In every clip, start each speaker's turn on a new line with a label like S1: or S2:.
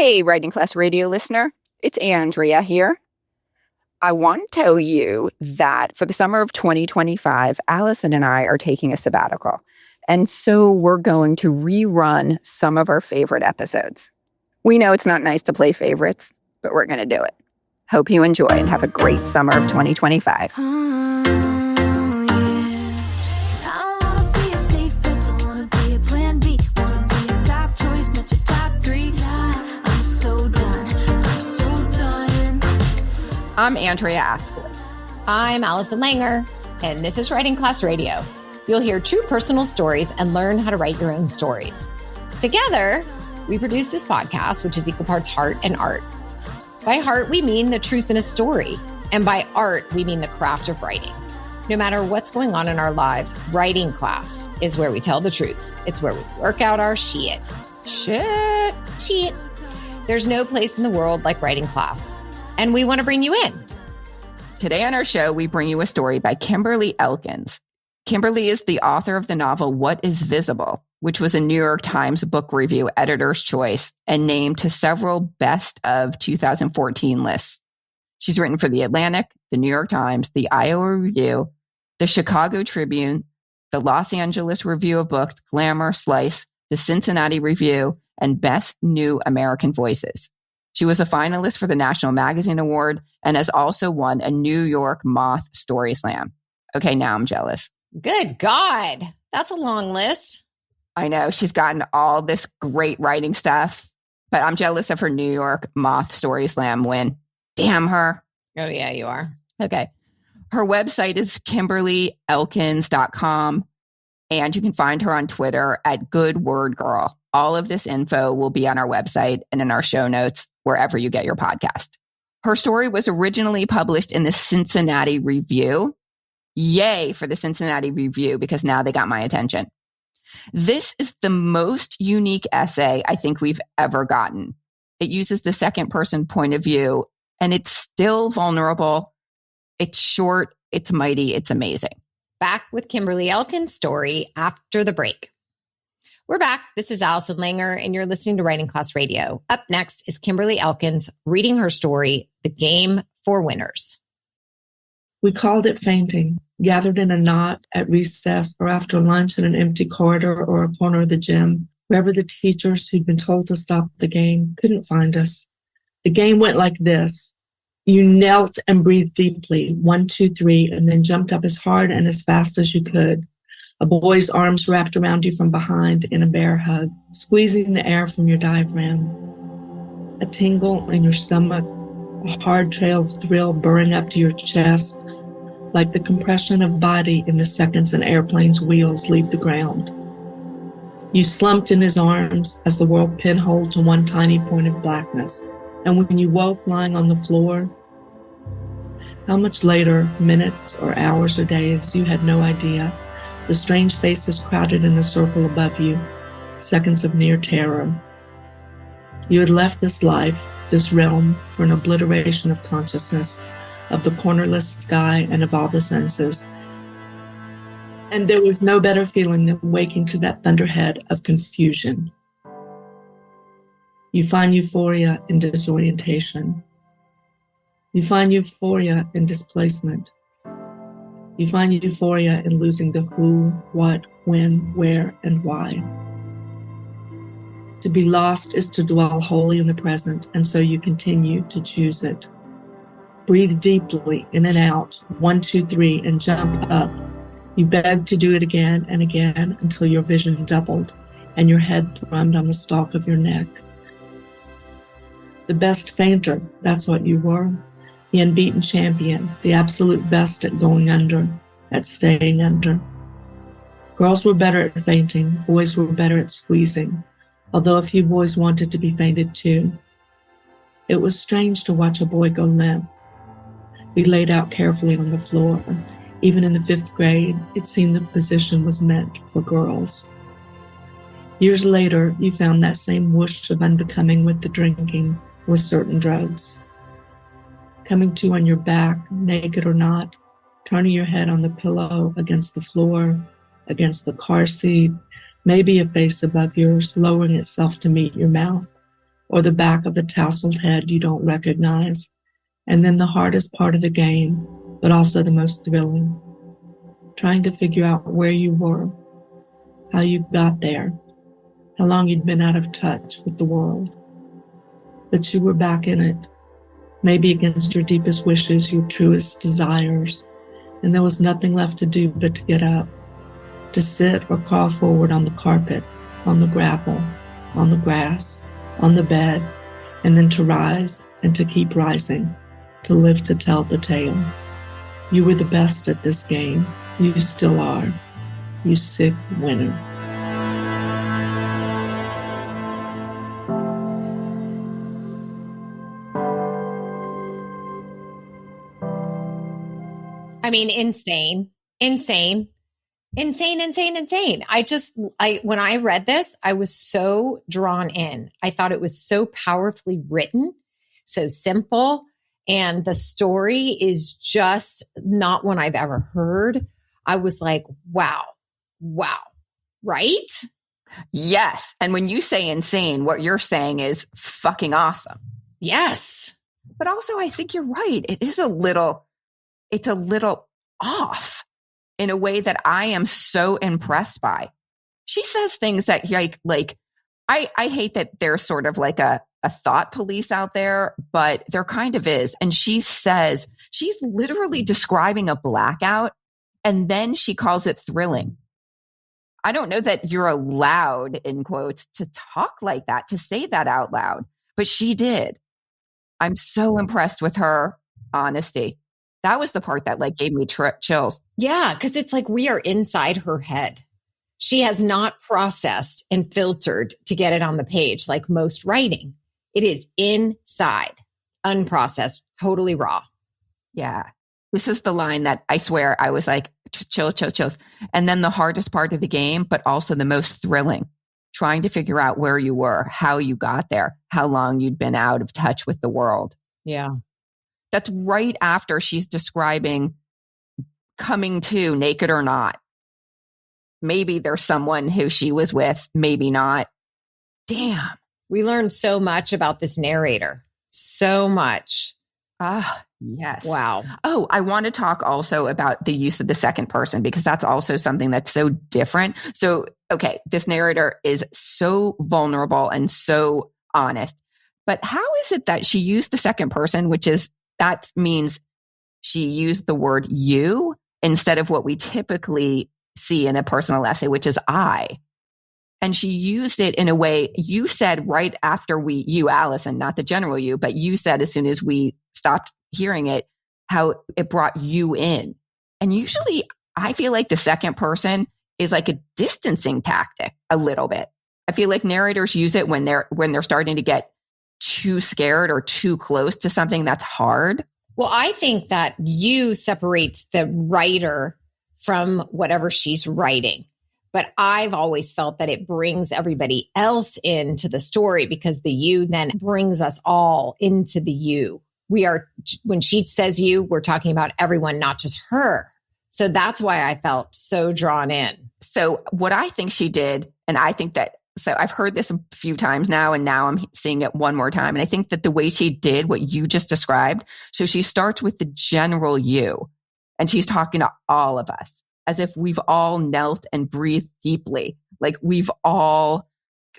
S1: Hey, Writing Class Radio listener. It's Andrea here. I want to tell you that for the summer of 2025, Allison and I are taking a sabbatical. And so we're going to rerun some of our favorite episodes. We know it's not nice to play favorites, but we're going to do it. Hope you enjoy and have a great summer of 2025. I'm Andrea Askowitz.
S2: I'm Allison Langer, and this is Writing Class Radio. You'll hear true personal stories and learn how to write your own stories. Together, we produce this podcast, which is equal parts heart and art. By heart, we mean the truth in a story. And by art, we mean the craft of writing. No matter what's going on in our lives, writing class is where we tell the truth. It's where we work out our shit. Shit. There's no place in the world like writing class. And we want to bring you in.
S1: Today on our show, we bring you a story by Kimberly Elkins. Kimberly is the author of the novel What is Visible, which was a New York Times Book Review Editor's Choice and named to several best of 2014 lists. She's written for The Atlantic, The New York Times, The Iowa Review, The Chicago Tribune, The Los Angeles Review of Books, Glamour, Slice, The Cincinnati Review, and Best New American Voices. She was a finalist for the National Magazine Award and has also won a New York Moth StorySlam. Okay, now I'm jealous.
S2: Good God. That's a long list.
S1: I know. She's gotten all this great writing stuff, but I'm jealous of her New York Moth StorySlam win. Damn her.
S2: Oh, yeah, you are.
S1: Okay. Her website is KimberlyElkins.com, and you can find her on Twitter at Good Word Girl. All of this info will be on our website and in our show notes, wherever you get your podcast. Her story was originally published in the Cincinnati Review. Yay for the Cincinnati Review, because now they got my attention. This is the most unique essay I think we've ever gotten. It uses the second person point of view, and it's still vulnerable. It's short, it's mighty, it's amazing.
S2: Back with Kimberly Elkins' story after the break. We're back. This is Allison Langer, and you're listening to Writing Class Radio. Up next is Kimberly Elkins reading her story, The Game for Winners.
S3: We called it fainting, gathered in a knot at recess or after lunch in an empty corridor or a corner of the gym, wherever the teachers who'd been told to stop the game couldn't find us. The game went like this. You knelt and breathed deeply, 1, 2, 3, and then jumped up as hard and as fast as you could. A boy's arms wrapped around you from behind in a bear hug, squeezing the air from your diaphragm. A tingle in your stomach, a hard trail of thrill burring up to your chest, like the compression of body in the seconds an airplane's wheels leave the ground. You slumped in his arms as the world pinholed to one tiny point of blackness. And when you woke lying on the floor, how much later, minutes or hours or days, you had no idea. The strange faces crowded in a circle above you, seconds of near terror. You had left this life, this realm, for an obliteration of consciousness, of the cornerless sky and of all the senses. And there was no better feeling than waking to that thunderhead of confusion. You find euphoria in disorientation. You find euphoria in displacement. You find euphoria in losing the who, what, when, where, and why. To be lost is to dwell wholly in the present, and so you continue to choose it. Breathe deeply in and out, 1, 2, 3, and jump up. You beg to do it again and again until your vision doubled and your head thrummed on the stalk of your neck. The best fainter, that's what you were. The unbeaten champion, the absolute best at going under, at staying under. Girls were better at fainting, boys were better at squeezing, although a few boys wanted to be fainted too. It was strange to watch a boy go limp, be laid out carefully on the floor. Even in the 5th grade, it seemed the position was meant for girls. Years later, you found that same whoosh of unbecoming with the drinking with certain drugs. Coming to on your back, naked or not, turning your head on the pillow, against the floor, against the car seat, maybe a face above yours, lowering itself to meet your mouth, or the back of a tousled head you don't recognize. And then the hardest part of the game, but also the most thrilling, trying to figure out where you were, how you got there, how long you'd been out of touch with the world. But you were back in it, maybe against your deepest wishes, your truest desires, and there was nothing left to do but to get up, to sit or crawl forward on the carpet, on the gravel, on the grass, on the bed, and then to rise and to keep rising, to live to tell the tale. You were the best at this game. You still are. You sick winner.
S2: I mean, insane. When I read this, I was so drawn in. I thought it was so powerfully written, so simple. And the story is just not one I've ever heard. I was like, wow, right?
S1: Yes. And when you say insane, what you're saying is fucking awesome.
S2: Yes.
S1: But also, I think you're right. It's a little off in a way that I am so impressed by. She says things that I hate that there's sort of like a thought police out there, but there kind of is. And she says she's literally describing a blackout, and then she calls it thrilling. I don't know that you're allowed, in quotes, to talk like that, to say that out loud, but she did. I'm so impressed with her honesty. That was the part that gave me chills.
S2: Yeah, because it's like we are inside her head. She has not processed and filtered to get it on the page like most writing. It is inside, unprocessed, totally raw.
S1: Yeah. This is the line that I swear I was like, chills. And then the hardest part of the game, but also the most thrilling, trying to figure out where you were, how you got there, how long you'd been out of touch with the world.
S2: Yeah.
S1: That's right after she's describing coming to, naked or not. Maybe there's someone who she was with, maybe not. Damn.
S2: We learned so much about this narrator. So much.
S1: Ah, yes.
S2: Wow.
S1: Oh, I want to talk also about the use of the second person, because that's also something that's so different. So, okay, this narrator is so vulnerable and so honest. But how is it that she used the second person, that means she used the word you instead of what we typically see in a personal essay, which is I. And she used it in a way you said right after you, Allison, not the general you, but you said as soon as we stopped hearing it, how it brought you in. And usually I feel like the second person is like a distancing tactic a little bit. I feel like narrators use it when they're starting to get too scared or too close to something that's hard.
S2: Well, I think that you separates the writer from whatever she's writing. But I've always felt that it brings everybody else into the story, because the you then brings us all into the you. When she says you, we're talking about everyone, not just her. So that's why I felt so drawn in.
S1: So what I think she did, and I think that, so I've heard this a few times now, and now I'm seeing it one more time. And I think that the way she did what you just described, so she starts with the general you, and she's talking to all of us as if we've all knelt and breathed deeply. Like we've all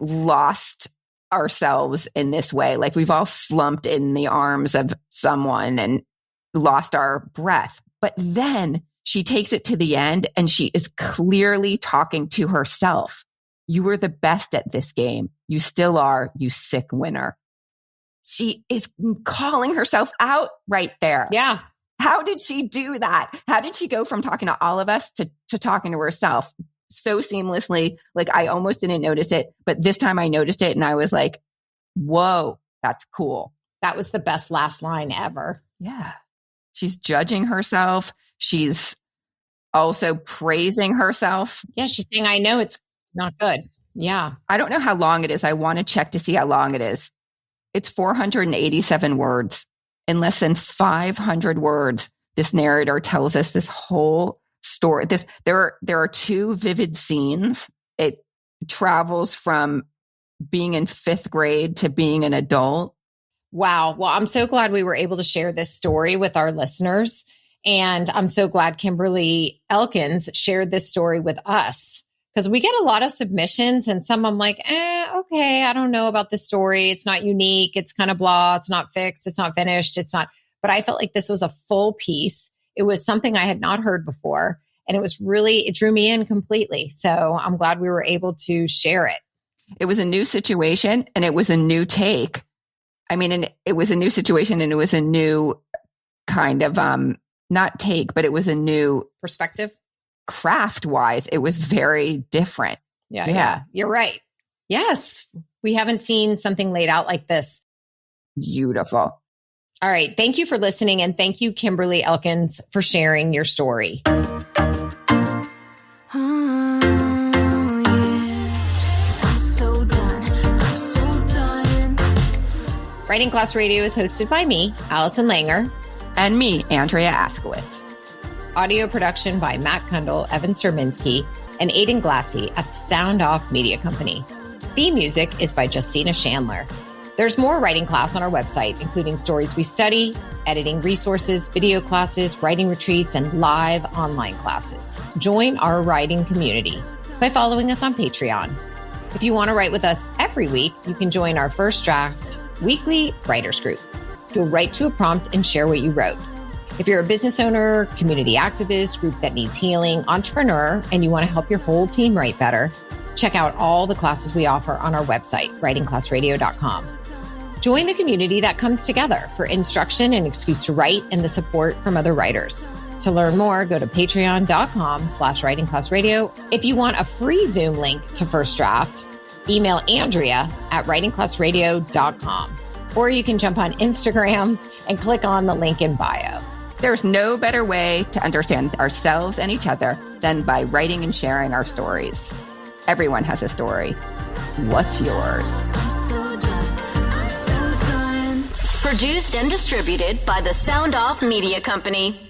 S1: lost ourselves in this way. Like we've all slumped in the arms of someone and lost our breath. But then she takes it to the end, and she is clearly talking to herself. You were the best at this game. You still are, you sick winner. She is calling herself out right there.
S2: Yeah.
S1: How did she do that? How did she go from talking to all of us to talking to herself so seamlessly? Like I almost didn't notice it, but this time I noticed it and I was like, whoa, that's cool.
S2: That was the best last line ever.
S1: Yeah. She's judging herself. She's also praising herself.
S2: Yeah. She's saying, I know it's not good. Yeah.
S1: I don't know how long it is. I want to check to see how long it is. It's 487 words. In less than 500 words, this narrator tells us this whole story. There are two vivid scenes. It travels from being in 5th grade to being an adult.
S2: Wow. Well, I'm so glad we were able to share this story with our listeners. And I'm so glad Kimberly Elkins shared this story with us, because we get a lot of submissions and some I'm like, okay, I don't know about this story. It's not unique. It's kind of blah. It's not fixed. It's not finished. It's not, but I felt like this was a full piece. It was something I had not heard before. And it drew me in completely. So I'm glad we were able to share it.
S1: It was a new situation and it was a new take. I mean, and it was a new situation and it was a new kind of, not take, but it was a new
S2: perspective.
S1: Craft wise, it was very different.
S2: Yeah. You're right. Yes. We haven't seen something laid out like this.
S1: Beautiful.
S2: All right. Thank you for listening. And thank you, Kimberly Elkins, for sharing your story. Writing Class Radio is hosted by me, Allison Langer.
S1: And me, Andrea Askowitz.
S2: Audio production by Matt Cundill, Evan Surminski, and Aiden Glassey at the Sound Off Media Company. Theme music is by Justina Shandler. There's more writing class on our website, including stories we study, editing resources, video classes, writing retreats, and live online classes. Join our writing community by following us on Patreon. If you want to write with us every week, you can join our First Draft weekly writers group. You'll write to a prompt and share what you wrote. If you're a business owner, community activist, group that needs healing, entrepreneur, and you want to help your whole team write better, check out all the classes we offer on our website, writingclassradio.com. Join the community that comes together for instruction and excuse to write and the support from other writers. To learn more, go to patreon.com/writingclassradio. If you want a free Zoom link to First Draft, email Andrea at writingclassradio.com. Or you can jump on Instagram and click on the link in bio.
S1: There's no better way to understand ourselves and each other than by writing and sharing our stories. Everyone has a story. What's yours?
S4: Produced and distributed by the Sound Off Media Company.